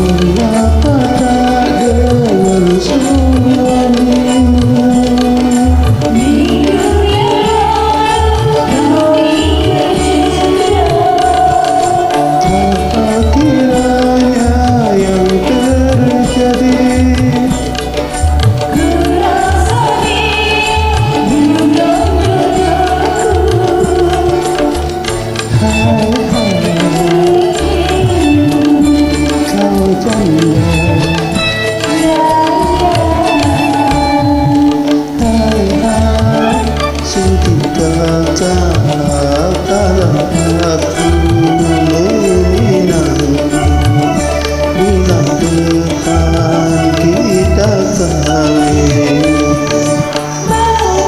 Mengapa tak dengan suamimu? Minggu yang lalu kau ingin cerita, apa kiranya yang terjadi? Kurasa dia belum mengenalku. Hai kau janda, hai sedih kata kalau aku meminang bulan depan kita kawin. Kalau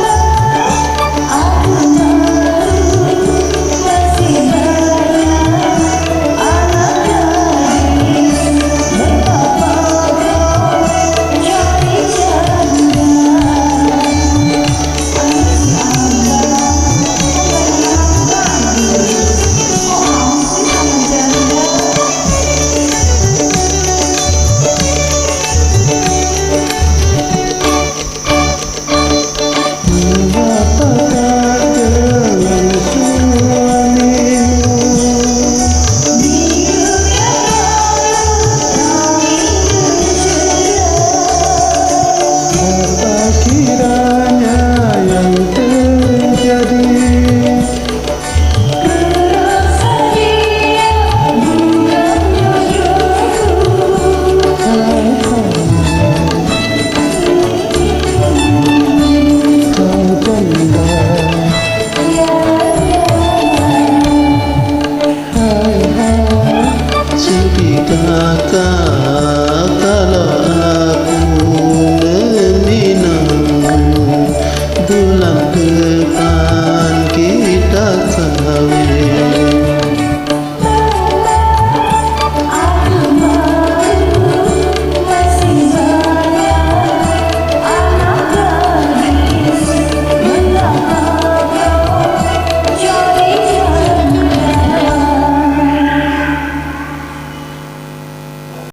aku meminang bulan depan kita kawin.